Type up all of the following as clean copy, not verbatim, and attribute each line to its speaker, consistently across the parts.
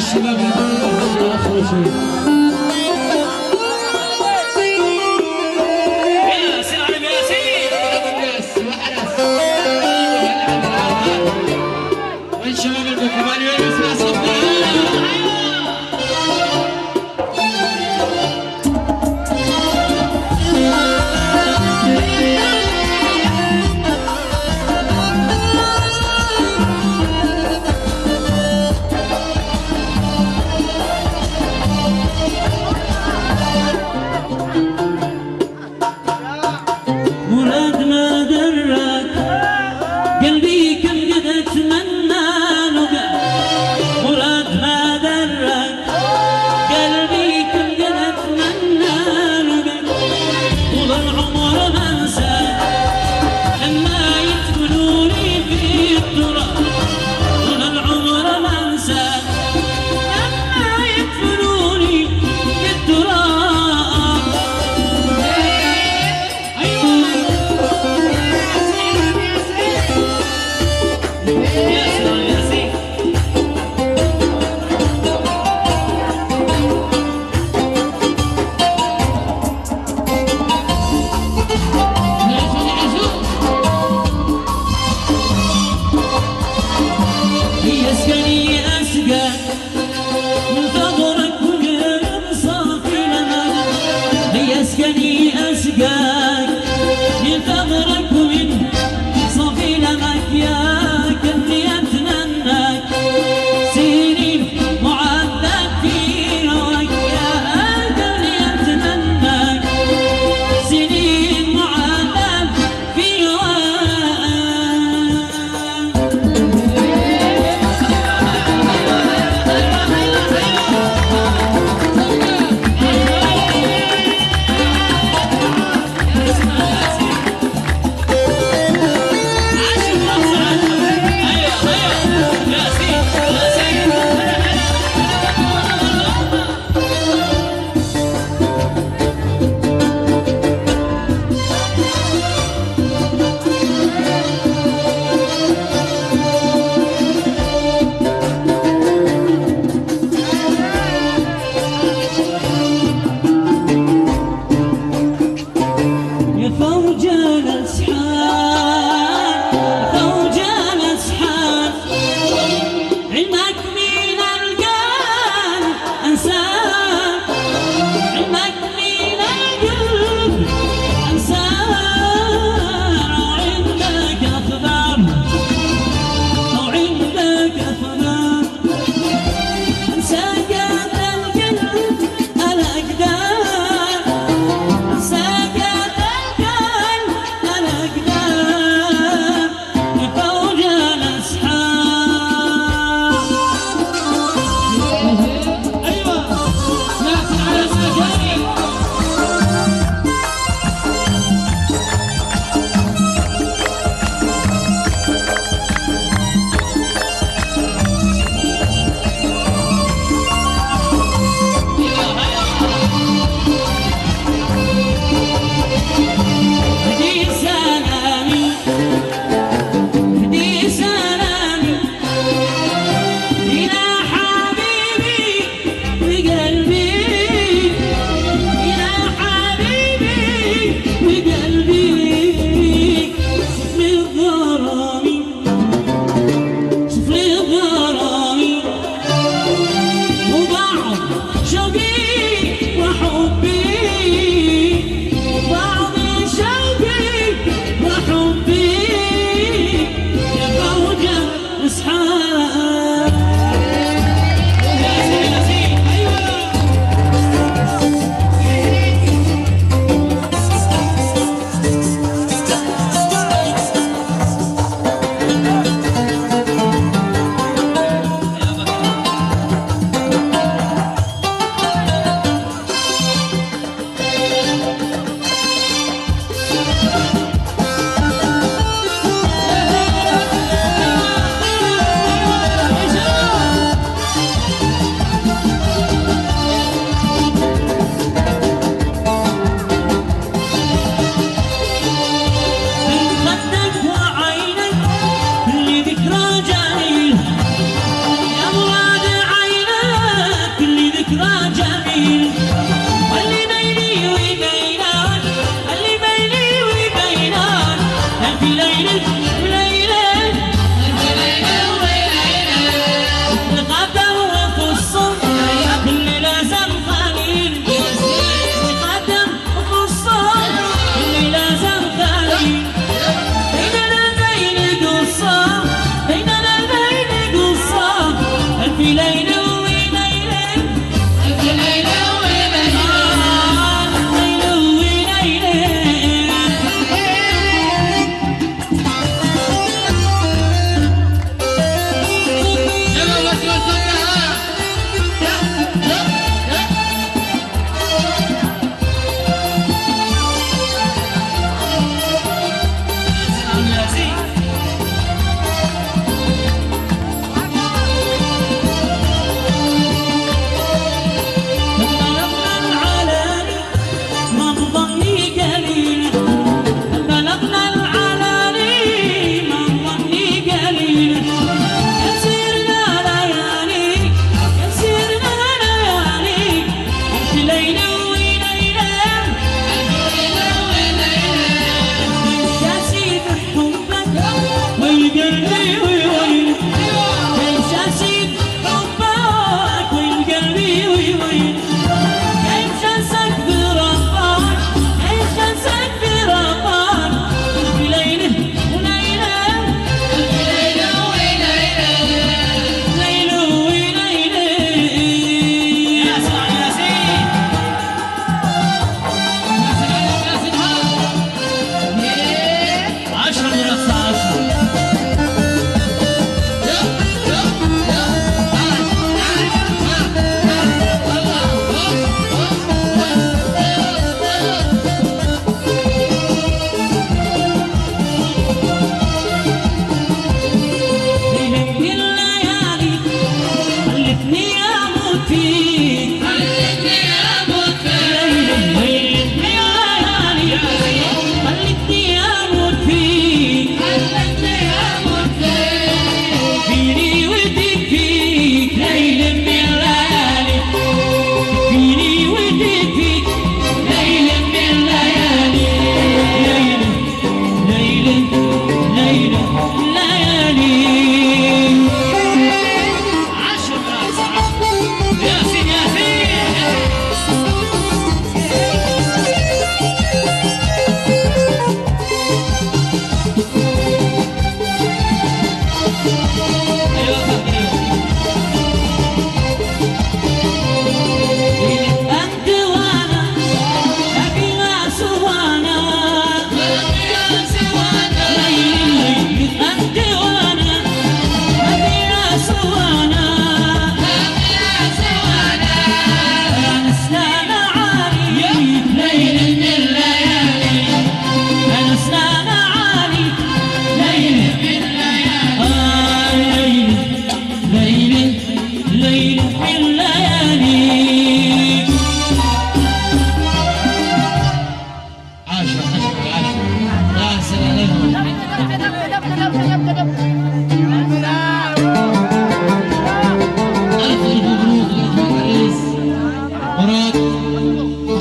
Speaker 1: الشباب اللي اخر شيء. والشباب الكمان يلبس صفنا.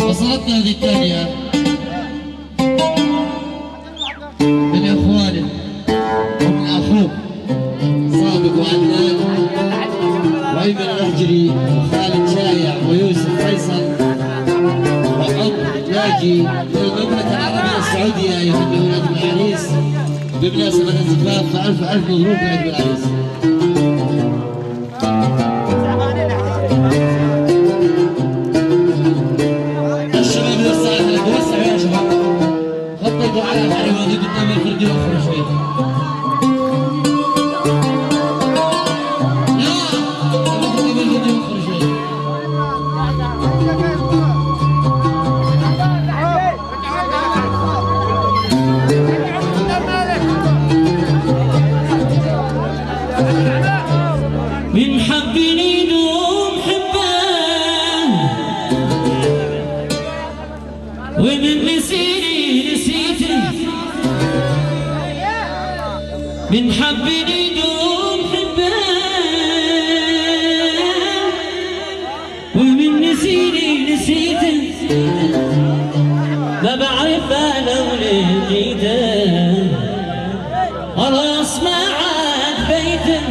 Speaker 1: وصلتنا هذه الثانية من إخوانه ومن أخوه صادق وعدنان وأيمن الأهجري وخالد شايع ويوسف فيصل وعمر ناجي من المملكة العربية السعودية يهنئون عيد العريس بمناسبة الزفاف فألف ألف مبروك عيد العريس. خططوا على الحيوانات قدام الفرد الاخر شوي. لا قدام الفرد الاخر شوي.
Speaker 2: من حبني دوم حبان ومن نسيني نسيته من حبني دوم حبان ومن نسيني نسيته ما بعرف لو لقيته خلاص ما عاد بيته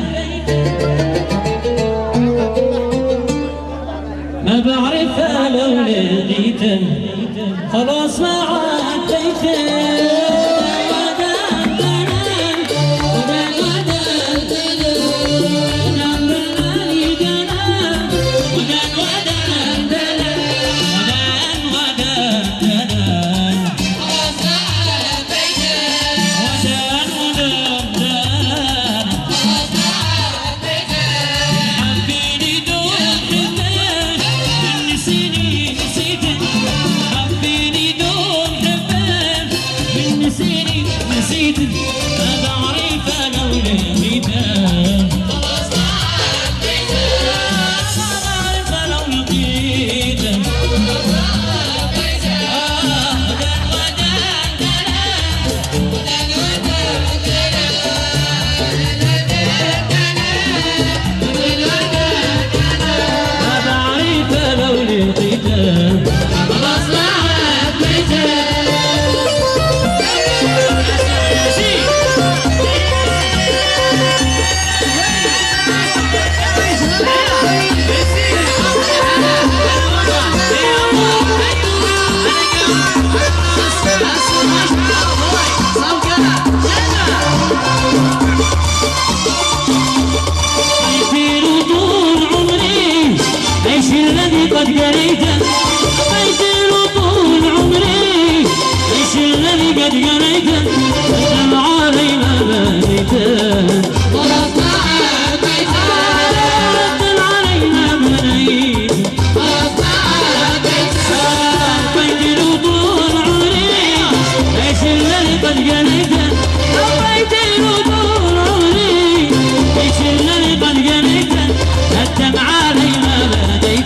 Speaker 2: ما بعرف لو لقيته خلاص ما عاد بيته قد قريته بيت طول عمري ايش الذي قد قريته ندم علينا بنيته خلاص ما عاد بيته ندم علينا بنيته خلاص ما عاد بيته بيت طول عمري ايش الذي قد قريته بيت طول عمري ايش الذي قد قريته ندم علينا بنيته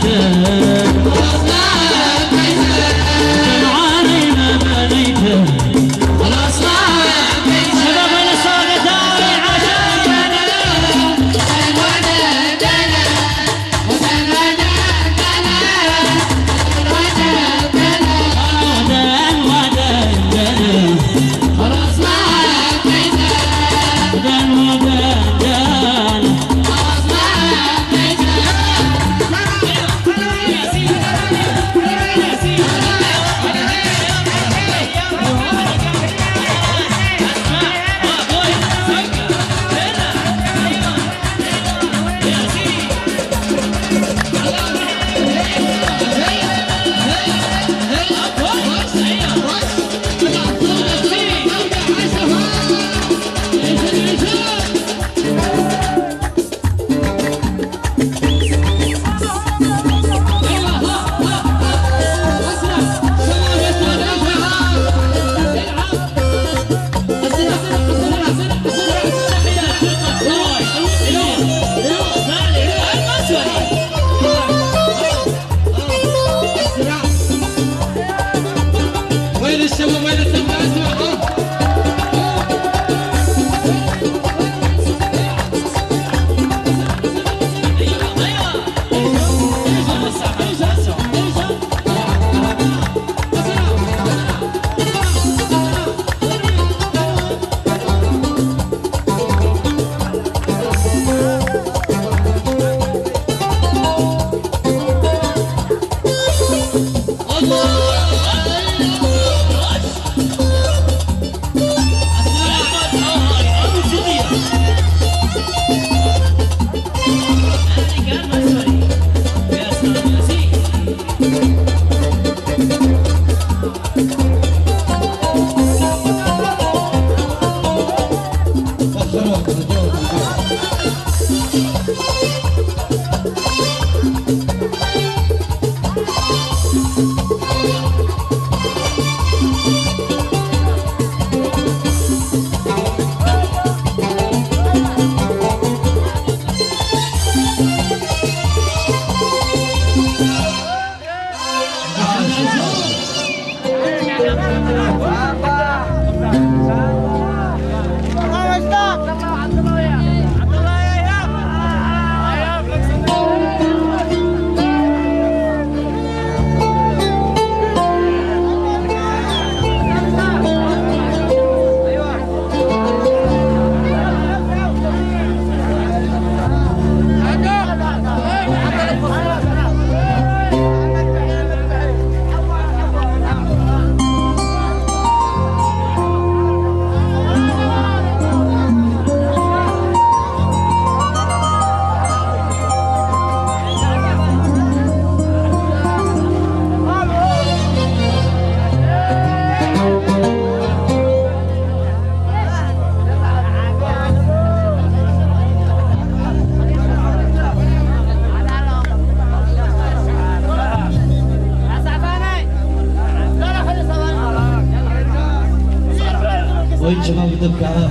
Speaker 1: وين شباب الدبكة؟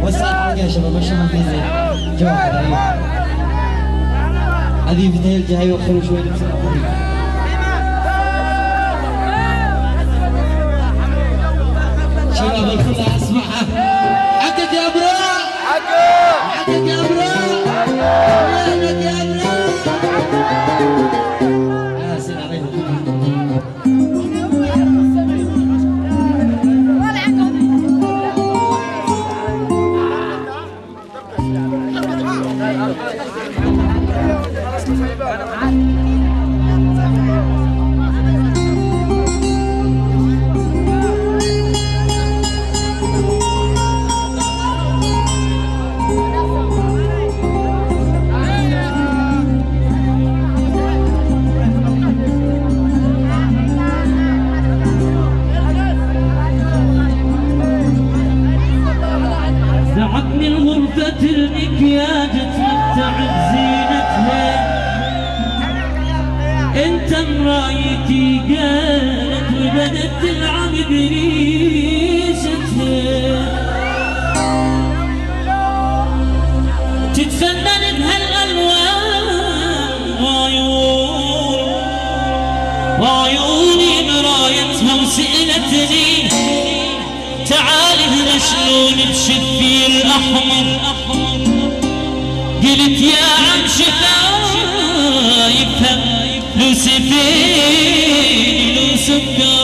Speaker 1: وسع حلقة يا شباب عشان في زين جواهر. ايوه هذه فتيل جاي وخروا شوي شباب الكل اسمعها. حقك يا برا، حقك يا برا، حقك يا برا. يا سلام عليكم.
Speaker 2: دعتني الغرفة المكياج تمتعت زينتها، انت مرايتي قالت وبدت تلعب بريشتها، تتفنن بهالالوان وعيوني مرايتها وسألتني تعالي هنا شلون بشفي الأحمر. قلت يا عم شفايفها لو سفيني لو سكر.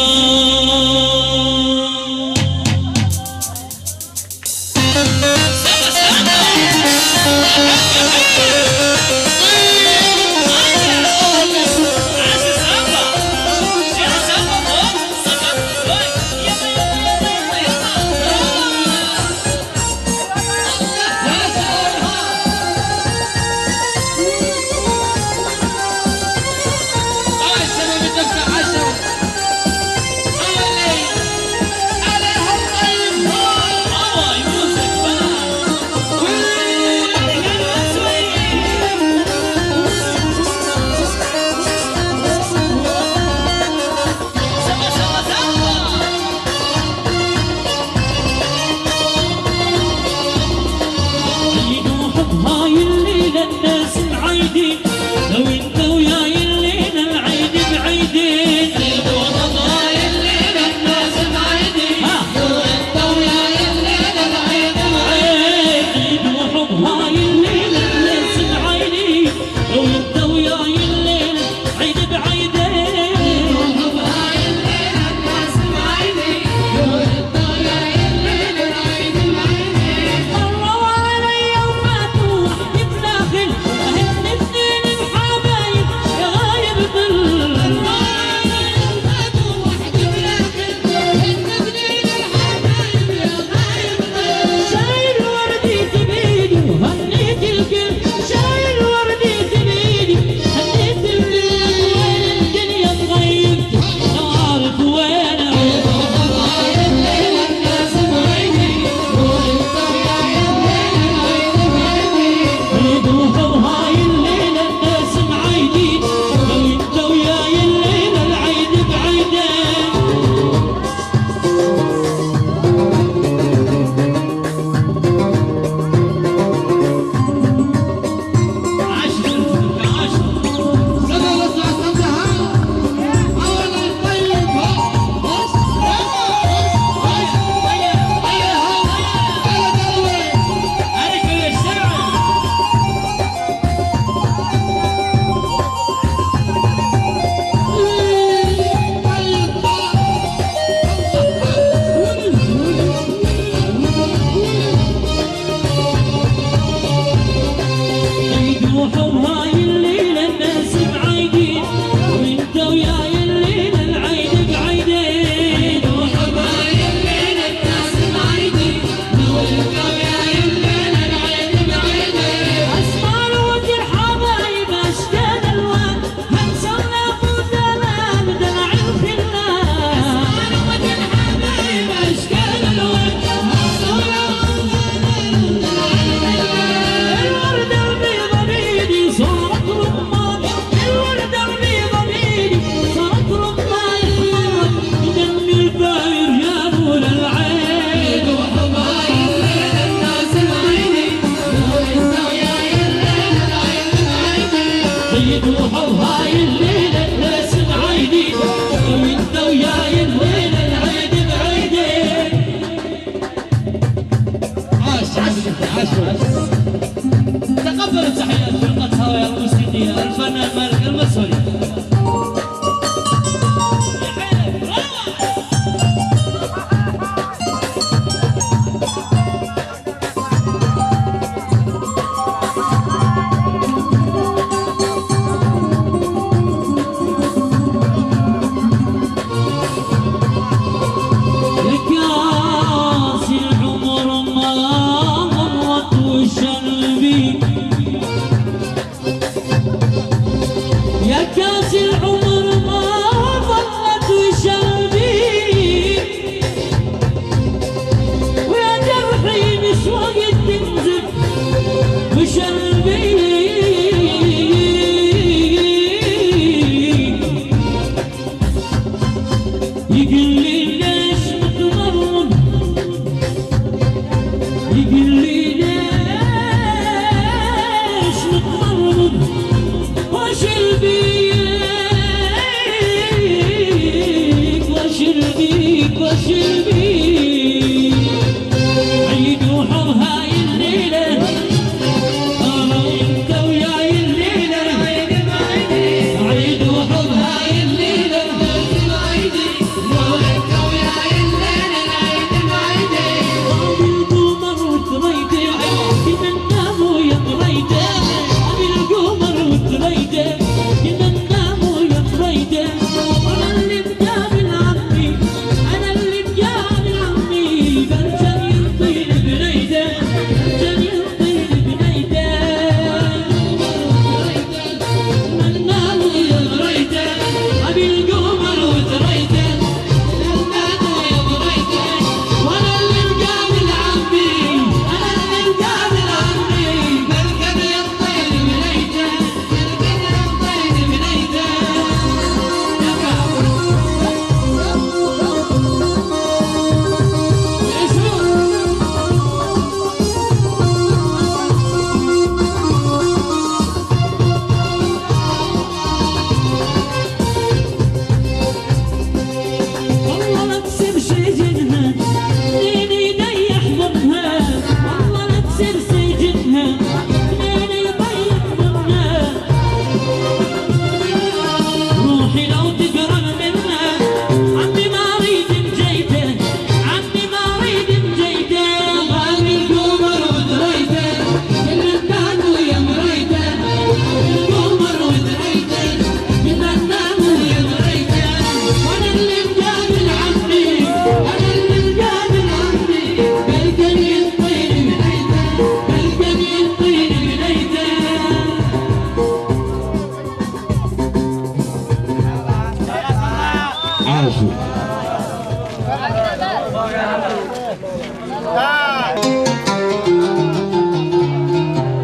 Speaker 1: العافية.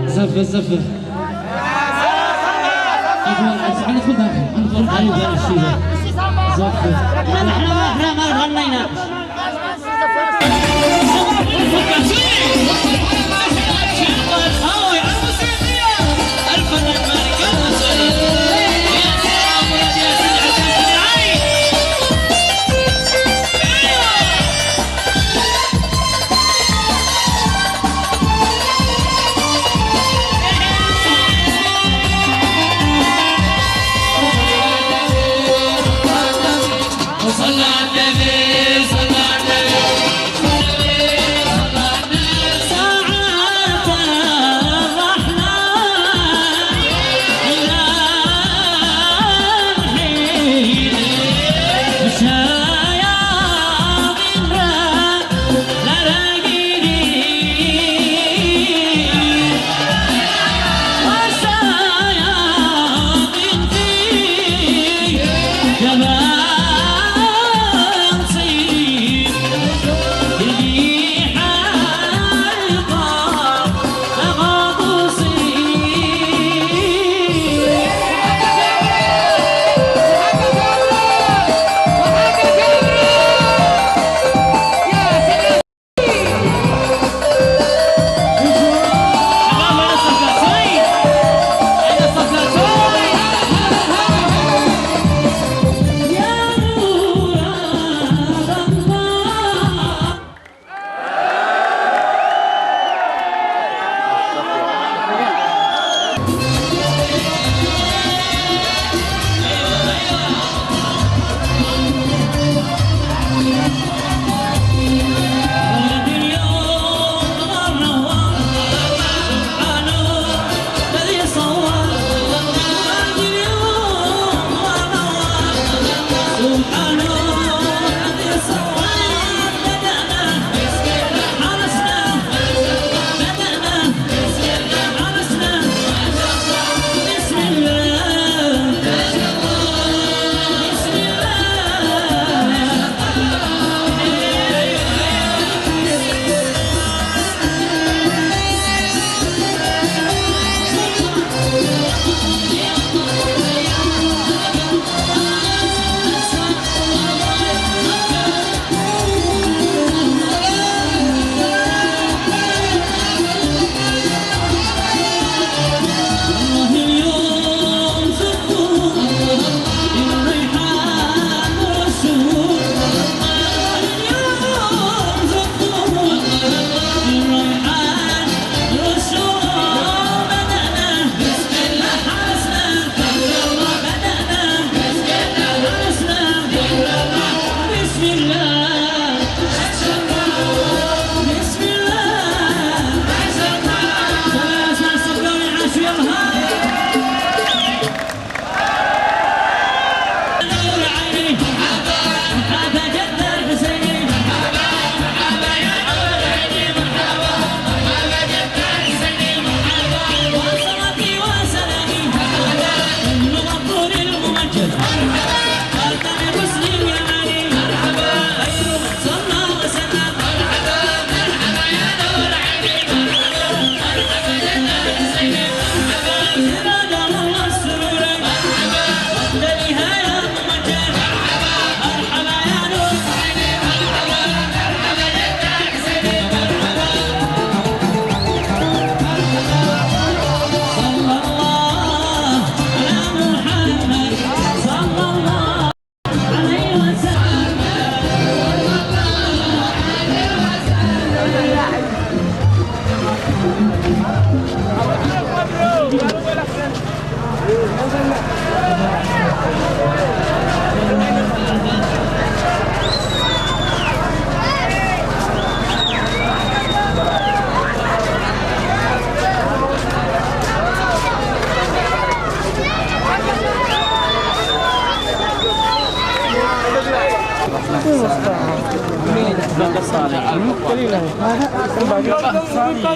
Speaker 1: زفة ندخل داخل ندخل على الشيء زفة احنا ما غنينا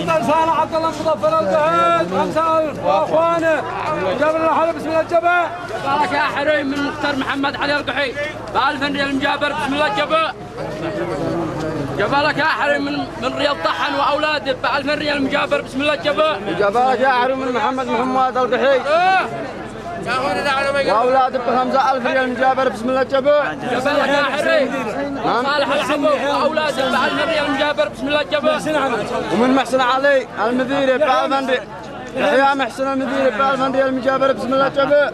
Speaker 3: سلطان عبد الله مظفر الجهاد 5000 واخوانه جابر الحلب بسم الله الجبا. جبالك يا حريم من مختار محمد علي القحي ب1000 ريال مجابر بسم الله الجبا. جبالك يا حريم من رياض طحن واولاده ب1000 ريال مجابر بسم الله الجبا.
Speaker 4: جبالك يا حريم من محمد القحي واولاده ب5000 ريال مجابر بسم الله الجبا.
Speaker 3: جبالك يا حريم صالح العبو واولاده ب1000 ريال مجابر بسم الله الجبا.
Speaker 4: ومن محسن علي المديري ب1000 ريال. يحيى محسن المديري ب1000 ريال مجابر بسم الله الجبا.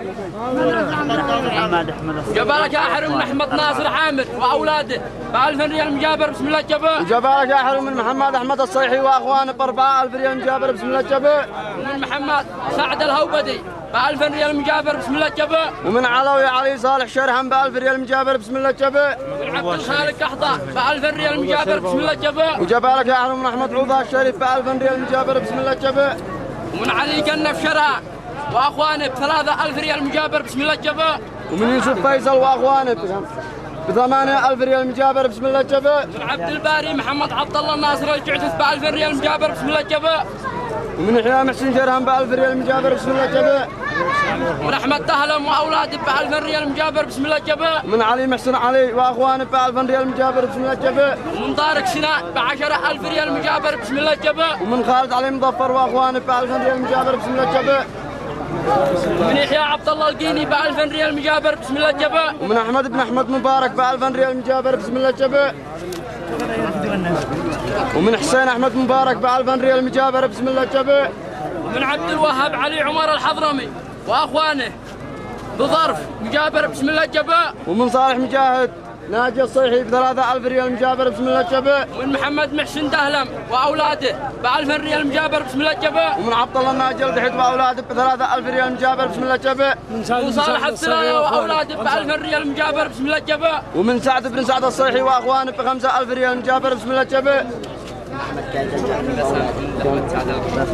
Speaker 3: جبالك يا حريم من احمد ناصر عامر واولاده ب1000 ريال مجابر بسم الله الجبا.
Speaker 4: جبالك يا حريم من محمد احمد الصيحي واخوانه ب4000 ريال مجابر بسم الله الجبا.
Speaker 3: ومن محمد سعد الهوبدي ب1000 ريال مجابر بسم الله الجبا.
Speaker 4: ومن علوي علي صالح شرهم ب1000 ريال مجابر بسم الله الجبا.
Speaker 3: ومن عبد الخالق قحطه ب1000 ريال مجابر بسم الله الجبا.
Speaker 4: وجبالك يا حريم من احمد عوضه الشريف ب1000 ريال مجابر بسم الله الجبا.
Speaker 3: ومن علي كنف شرها واخوانه ب3000 ريال مجابر بسم الله الجبا.
Speaker 4: ومن يوسف فيصل واخوانه ب8000 ريال مجابر بسم الله الجبا.
Speaker 3: ومن عبد الباري محمد عبد الله الناصر الجعثث ب1000 ريال مجابر بسم الله الجبا.
Speaker 4: ومن يحيى محسن جرهم ب1000 ريال مجابر بسم الله الجبا.
Speaker 3: ومن احمد دهلم واولاده ب1000 ريال مجابر بسم الله الجبا.
Speaker 4: ومن علي محسن علي واخوانه ب1000 ريال مجابر بسم الله الجبا.
Speaker 3: ومن طارق سناء ب10000 ريال مجابر بسم الله الجبا.
Speaker 4: ومن خالد علي مظفر واخوانه ب1000 ريال مجابر بسم الله الجبا.
Speaker 3: ومن يحيى عبد الله القيني ب1000 ريال مجابر بسم الله الجبا.
Speaker 4: ومن احمد بن احمد مبارك ب1000 ريال مجابر بسم الله الجبا. ومن حسين احمد مبارك ب1000 ريال مجابر بسم الله الجبا.
Speaker 3: ومن عبد الوهاب علي عمر الحضرمي واخوانه بظرف مجابر بسم الله الجبا.
Speaker 4: ومن صالح مجاهد ناجي الصيحي ب3000 ريال مجابر بسم الله الجبا.
Speaker 3: ومن محمد محسن دهلم واولاده ب1000 ريال مجابر بسم الله الجبا.
Speaker 4: ومن عبد الله الناجي القحيط واولاده ب3000 ريال مجابر بسم الله الجبا.
Speaker 3: ومن صالح السلايه واولاده ب1000 ريال مجابر بسم الله الجبا.
Speaker 4: ومن سعد بن سعد الصيحي واخوانه ب5000 ريال مجابر بسم الله الجبا.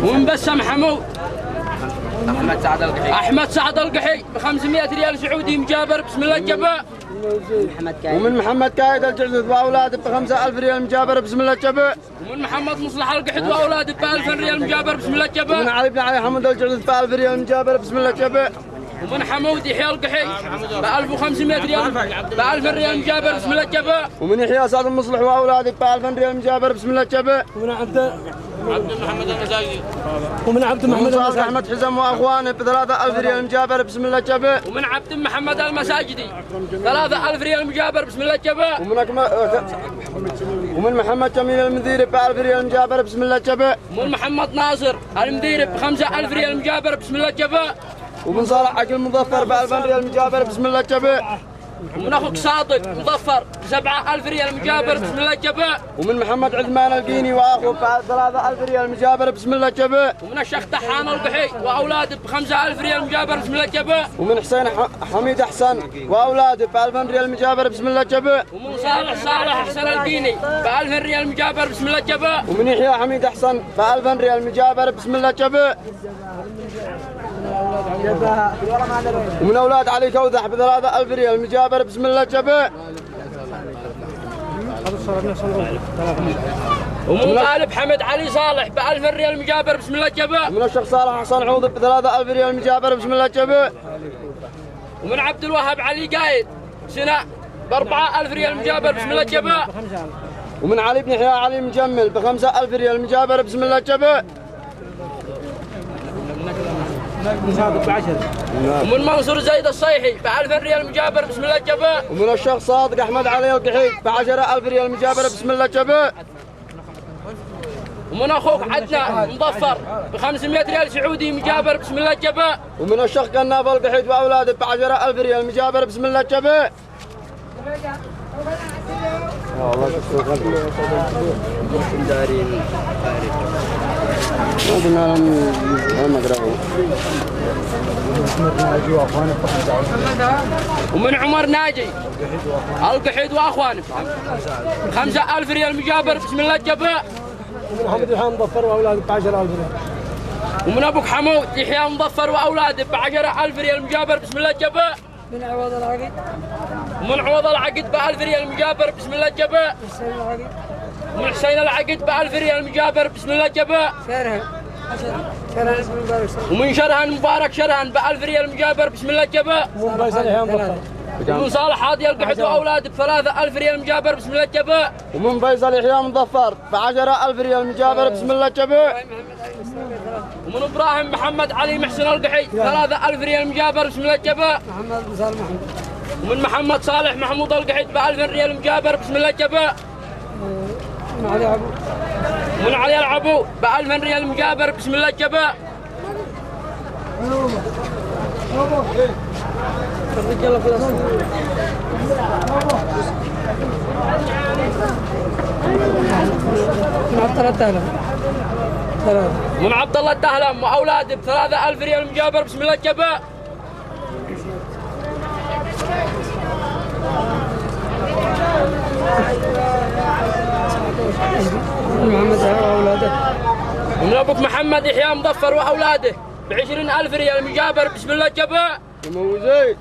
Speaker 3: ومن بسم حمود احمد سعد القحي ب500 ريال سعودي مجابر بسم الله الجبا.
Speaker 4: ومن محمد كايد الجعثث واولاده ب5000 ريال مجابر بسم الله الجبا.
Speaker 3: ومن محمد مصلح القحط واولاده ب1000 ريال مجابر بسم الله الجبا.
Speaker 4: ومن علي بن علي حمد الجعثث ب1000 ريال مجابر بسم الله الجبا.
Speaker 3: ومن حمود يحيى القحي ب1500 ريال ب1000 ريال مجابر بسم الله الجبا.
Speaker 4: ومن يحيى سعد المصلح واولاده ب1000 ريال مجابر بسم الله الجبا.
Speaker 3: ومن عبد محمد المساجدي
Speaker 4: ومن عبد محمد احمد حزم واخوانه ب3000 ريال مجابر بسم الله الجبا.
Speaker 3: ومن عبد محمد المساجدي 3000 ريال مجابر بسم الله الجبا.
Speaker 4: ومن محمد جميل المديري ب1000 ريال مجابر بسم الله الجبا.
Speaker 3: ومن محمد ناصر المديري ب5000 ريال مجابر بسم الله الجبا.
Speaker 4: ومن صالح عقل مظفر ب1000 ريال مجابر بسم الله الجبا.
Speaker 3: ومن اخوك صادق مظفر ب7000 ريال مجابر بسم الله الجبا.
Speaker 4: ومن محمد عثمان القيني واخوه ب3000 ريال مجابر بسم الله الجبا.
Speaker 3: ومن الشيخ طحان القحي واولاده ب5000 ريال مجابر بسم الله الجبا.
Speaker 4: ومن حسين حميد احسن واولاده ب1000 ريال مجابر بسم الله الجبا.
Speaker 3: ومن صالح حسن القيني ب1000 ريال مجابر بسم الله الجبا.
Speaker 4: ومن يحيى حميد احسن ب1000 ريال مجابر بسم الله الجبا. ومن اولاد علي كوذح ب3000 ريال مجابر بسم الله الجبا.
Speaker 3: ومن طالب حمد علي صالح ب1000 ريال مجابر بسم الله الجبا.
Speaker 4: ومن الشيخ صالح حسن عوض ب3000 ريال مجابر بسم الله الجبا.
Speaker 3: ومن عبد الوهاب علي قايد سنة ب4000 ريال مجابر بسم الله الجبا.
Speaker 4: ومن علي بن يحيى علي مجمل ب5000 ريال مجابر بسم الله الجبا.
Speaker 3: ومن منصور زيد الصيحي ب1000 ريال مجابر بسم الله الجبا.
Speaker 4: ومن الشيخ صادق احمد علي القحي ب10000 ريال مجابر بسم الله الجبا.
Speaker 3: ومن اخوك عدنان مظفر ب500 ريال سعودي مجابر بسم الله الجبا.
Speaker 4: ومن الشيخ كناف القحيد واولاده ب10000 ريال مجابر بسم الله الجبا.
Speaker 3: ومن عمر ناجي القحيد واخوانه 5000 ريال مجابر بسم الله الجبا.
Speaker 4: ومن محمد الحام مظفر واولاده ب10000 ريال.
Speaker 3: ومن ابوك حمود يحيى مظفر واولاده ب10000 ريال مجابر بسم الله الجبا.
Speaker 5: من عوض العقد
Speaker 3: ومن عوض العقد ب1000 ريال مجابر بسم الله الجبا. ومن حسين العقد ب1000 ريال مجابر بسم الله الجبا.
Speaker 5: شهرها
Speaker 3: ومن شرهن مبارك شرهن ب1000 ريال مجابر بسم الله الجباء. ومن صالح هادي القحط واولاد ب3000 ريال مجابر بسم الله الجباء.
Speaker 4: ومن فيصل يحيى مظفر ب10000 ريال مجابر بسم الله الجباء.
Speaker 3: ومن ابراهيم محمد علي محسن القحي 3000 ريال مجابر بسم الله الجباء. ومن محمد صالح محمود القحي ب1000 ريال مجابر بسم الله الجباء. ومن علي العبو ب1000 ريال مجابر بسم الله الجباء. من عبد الله الدهلم واولاده ب3000 ريال مجابر بسم الله الجباء. ومن ابوك محمد يحيى مظفر واولاده ب20,000 ريال مجابر بسم الله الجباء.
Speaker 4: ومن زيد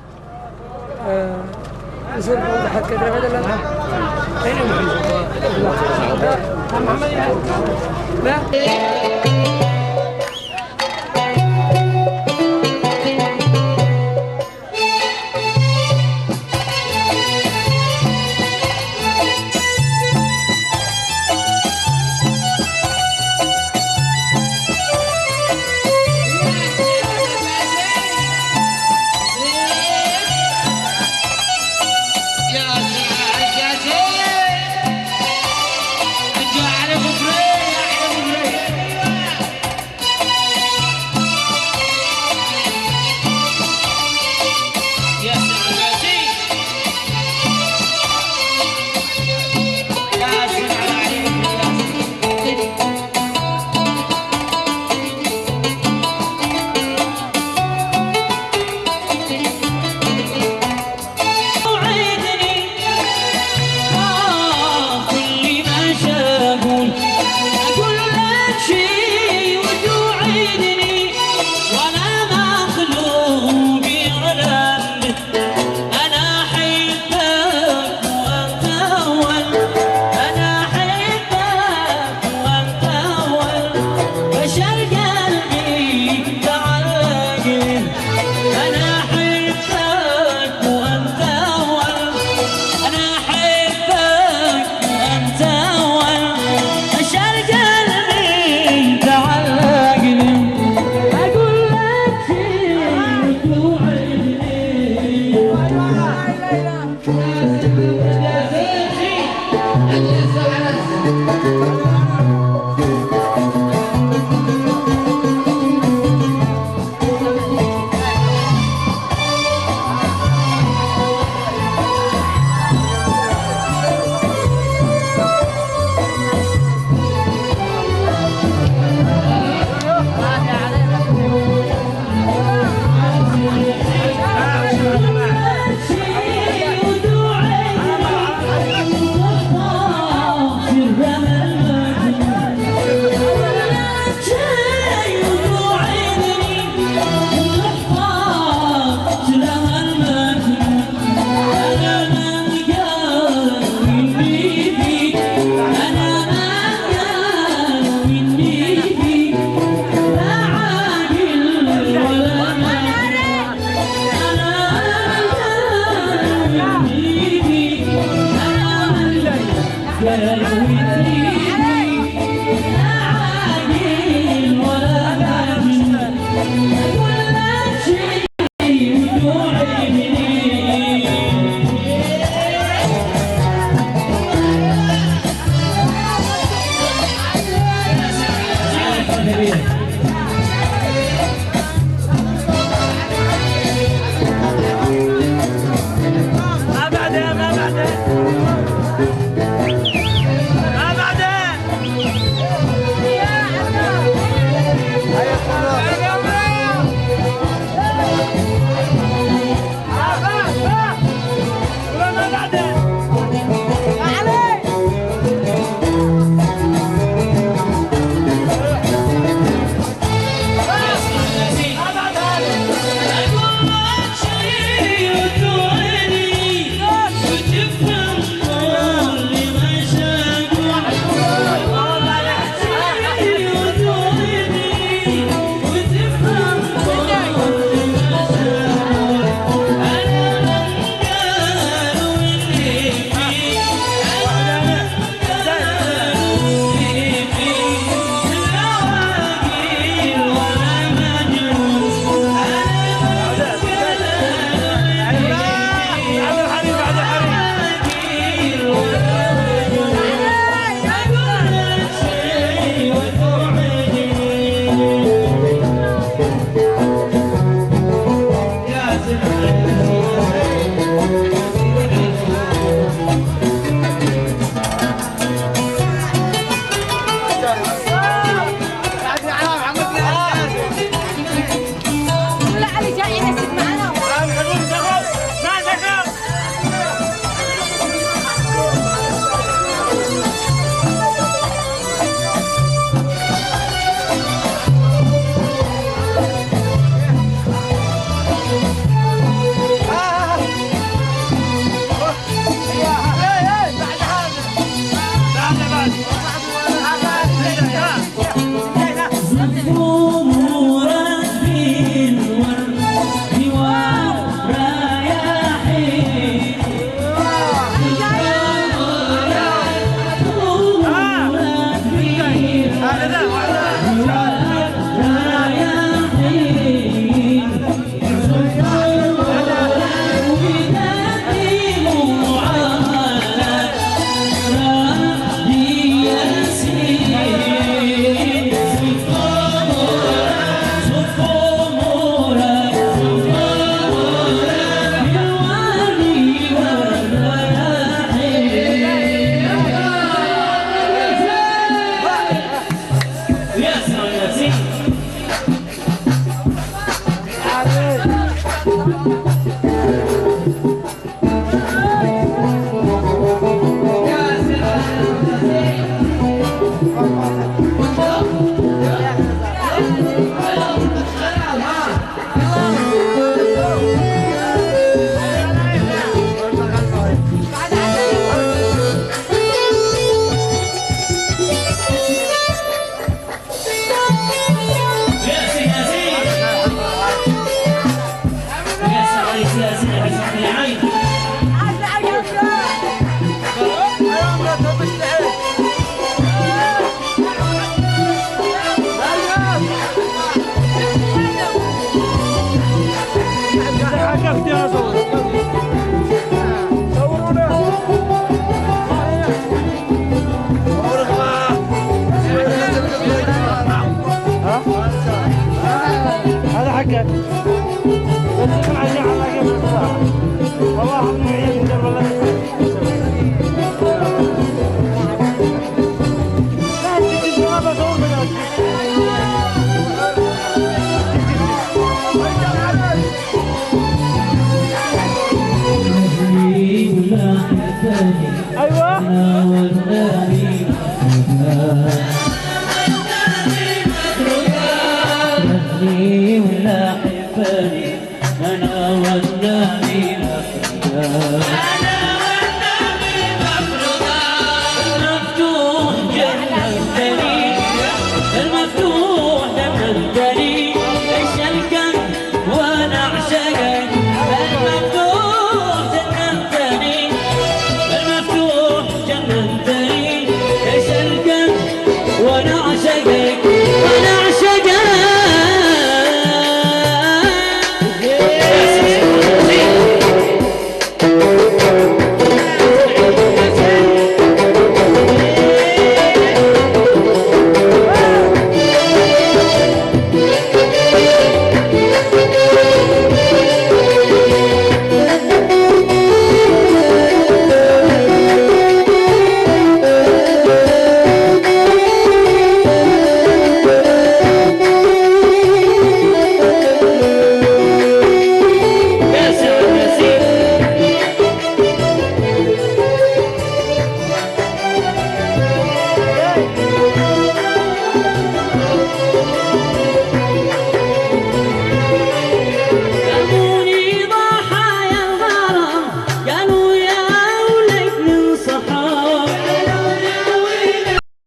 Speaker 5: ما بعد
Speaker 2: أعشقك